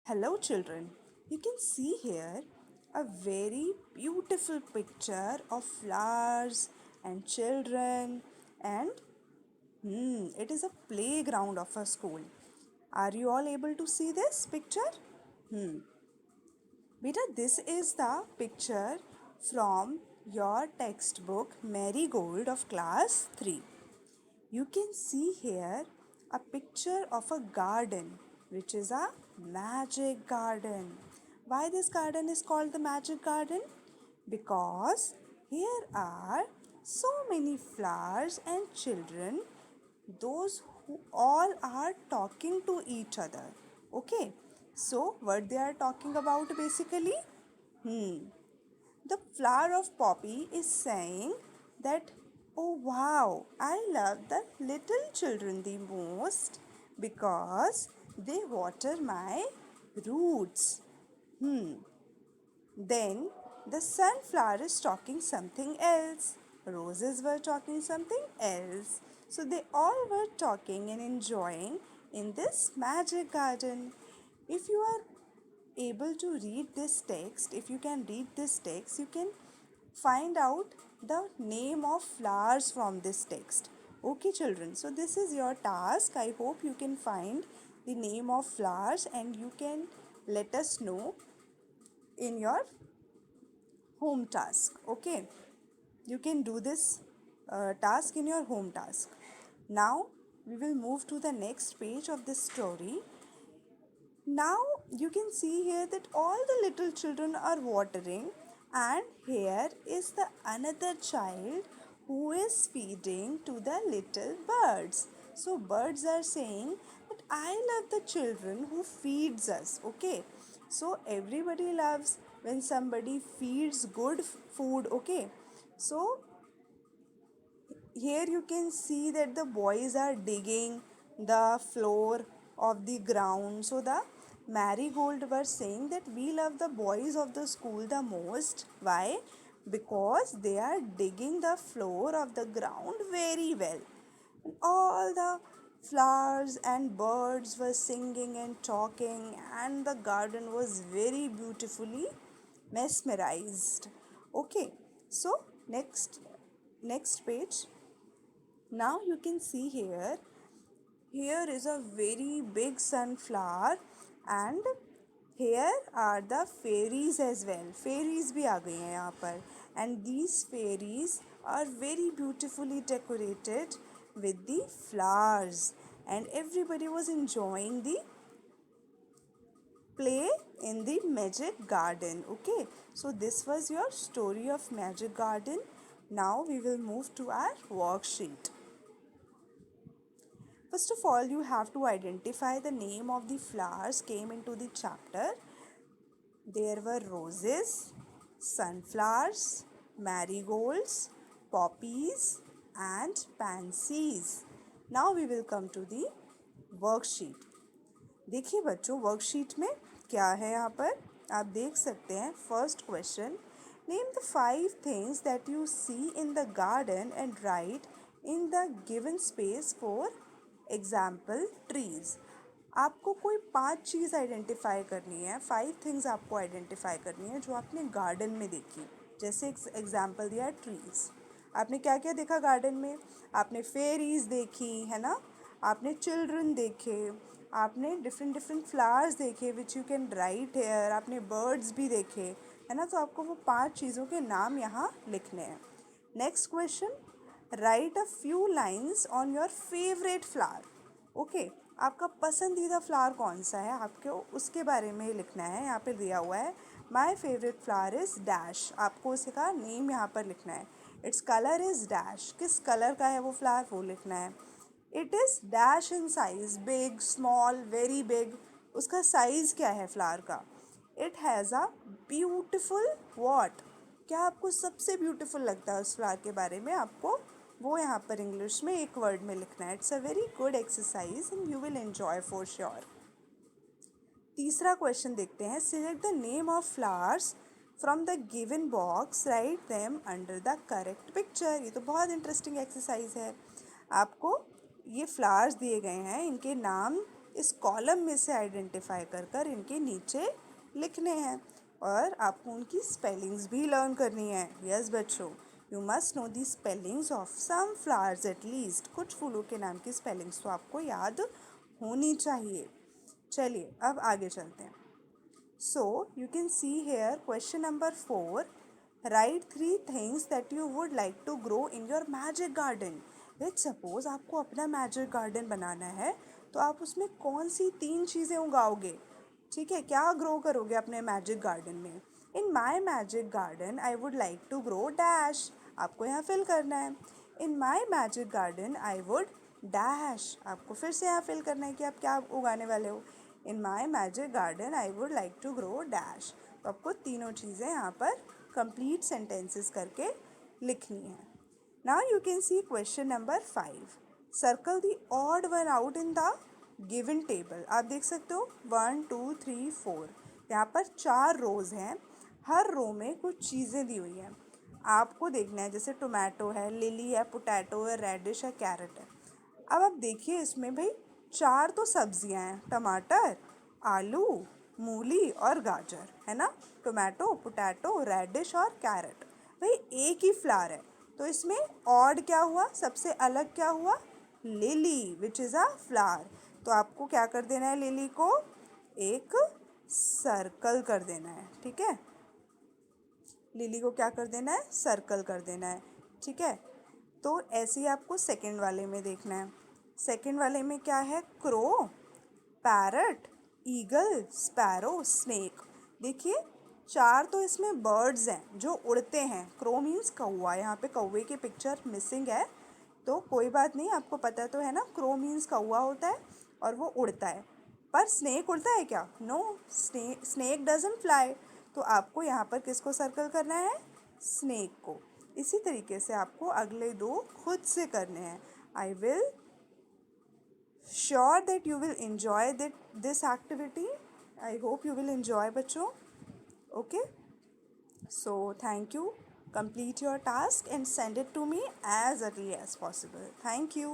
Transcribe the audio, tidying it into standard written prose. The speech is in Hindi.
Hello, children. You can see here a very beautiful picture of flowers and children, and it is a playground of a school. Are you all able to see this picture? Beta, this is the picture from your textbook Marigold of class 3. You can see here a picture of a garden, which is a magic garden. Why this garden is called the magic garden? Because here are so many flowers and children, those who all are talking to each other. Okay, so what they are talking about basically? The flower of poppy is saying that, oh wow, I love the little children the most because they water my roots. Then the sunflower is talking something else. Roses were talking something else. So they all were talking and enjoying in this magic garden. If you are able to read this text, if you can read this text, you can find out the name of flowers from this text. Okay, children, so this is your task. I hope you can find the name of flowers and you can let us know in your home task. Okay, you can do this task in your home task. Now we will move to the next page of this story. Now you can see here that all the little children are watering, and here is the another child who is feeding to the little birds. So birds are saying that I love the children who feeds us. Okay, so everybody loves when somebody feeds good food. Okay, so here you can see that the boys are digging the floor of the ground. So the marigold were saying that we love the boys of the school the most. Why? Because they are digging the floor of the ground very well. And all the flowers and birds were singing and talking, and the garden was very beautifully mesmerized. Okay, so next page. Now you can see here is a very big sunflower, and here are the fairies as well. Fairies भी आ गई हैं यहाँ पर, and these fairies are very beautifully decorated with the flowers, and everybody was enjoying the play in the magic garden. Okay, so this was your story of magic garden. Now we will move to our worksheet. First of all, you have to identify the name of the flowers came into the chapter. There were roses, sunflowers, marigolds, poppies, and pansies. Now we will come to the worksheet. देखिए बच्चों, वर्कशीट में क्या है यहाँ पर आप देख सकते हैं. First question, name the 5 things that you see in the garden and write in the given space for example trees. आपको कोई 5 चीज़ आइडेंटिफाई करनी है, 5 थिंग्स आपको आइडेंटिफाई करनी है जो आपने गार्डन में देखी. जैसे एग्जाम्पल दिया ट्रीज. आपने क्या क्या देखा गार्डन में? आपने फेरीज देखी है ना, आपने चिल्ड्रन देखे, आपने डिफरेंट डिफरेंट फ्लावर्स देखे which you can write here, आपने बर्ड्स भी देखे है ना. तो आपको वो 5 चीज़ों के नाम यहाँ लिखने हैं. Next question, right a few lines on your favourite flower. Okay, आपका पसंदीदा फ्लावर कौन सा है आपको उसके बारे में लिखना है. यहाँ पे दिया हुआ है my favourite flower is dash. आपको उसका नेम यहाँ पर लिखना है. Its colour is dash. किस कलर का है वो फ्लावर वो लिखना है. It is dash in size, big, small, very big. उसका साइज़ क्या है फ्लावर का. It has a beautiful what. क्या आपको सबसे ब्यूटिफुल लगता है उस फ्लावर के बारे में, आपको वो यहाँ पर इंग्लिश में एक वर्ड में लिखना है. It's a very good exercise and you will enjoy for sure. तीसरा क्वेश्चन देखते हैं. Select the name of flowers from the given box, write them under the correct picture. ये तो बहुत इंटरेस्टिंग एक्सरसाइज है. आपको ये फ्लावर्स दिए गए हैं, इनके नाम इस कॉलम में से आइडेंटिफाई कर कर इनके नीचे लिखने हैं और आपको उनकी स्पेलिंग्स भी लर्न करनी है। यस बच्चों, you must know the spellings of some flowers at least. कुछ फूलों के नाम की स्पेलिंग्स तो आपको याद होनी चाहिए। चलिए अब आगे चलते हैं। So you can see here question number 4. Write 3 things that you would like to grow in your magic garden. Let's suppose आपको अपना magic garden बनाना है तो आप उसमें कौन सी 3 चीज़ें उगाओगे? ठीक है, क्या ग्रो करोगे अपने मैजिक गार्डन में? In my magic garden I would like to grow dash. आपको यहाँ फिल करना है। In my magic garden I would dash. आपको फिर से यहाँ फिल करना है कि आप क्या उगाने वाले हो। In my magic garden I would like to grow dash. तो आपको तीनों चीज़ें यहाँ पर कंप्लीट सेंटेंसेस करके लिखनी है। Now you can see question number 5. Circle the odd one out in the given table. आप देख सकते हो 1 2 3 4 यहाँ पर 4 रोज़ हैं। हर रो में कुछ चीज़ें दी हुई हैं। आपको देखना है, जैसे टोमेटो है, लिली है, पोटैटो है, रेडिश है, कैरेट है। अब आप देखिए इसमें भाई 4 तो सब्जियां हैं, टमाटर, आलू, मूली और गाजर, है ना। टोमेटो, पोटैटो, रेडिश और कैरेट। भाई एक ही फ्लावर है तो इसमें ऑड क्या हुआ, सबसे अलग क्या हुआ, lily which is a flower. तो आपको क्या कर देना है, लिली को एक सर्कल कर देना है। ठीक है, लिली को क्या कर देना है, सर्कल कर देना है। ठीक है, तो ऐसे ही आपको सेकंड वाले में देखना है। सेकंड वाले में क्या है, crow, parrot, eagle, sparrow, snake. देखिए 4 तो इसमें बर्ड्स हैं जो उड़ते हैं। क्रो मीन्स कौवा, यहाँ पे कौवे की पिक्चर मिसिंग है तो कोई बात नहीं, आपको पता तो है ना, क्रो मीन्स कौवा होता है और वो उड़ता है। पर स्नेक उड़ता है क्या, नो, स्नेक डजंट फ्लाई। तो आपको यहाँ पर किसको सर्कल करना है, स्नेक को। इसी तरीके से आपको अगले 2 खुद से करने हैं। I will sure that you will enjoy this activity. I hope you will enjoy बच्चों. Okay, so thank you. Complete your task and send it to me as early as possible. Thank you.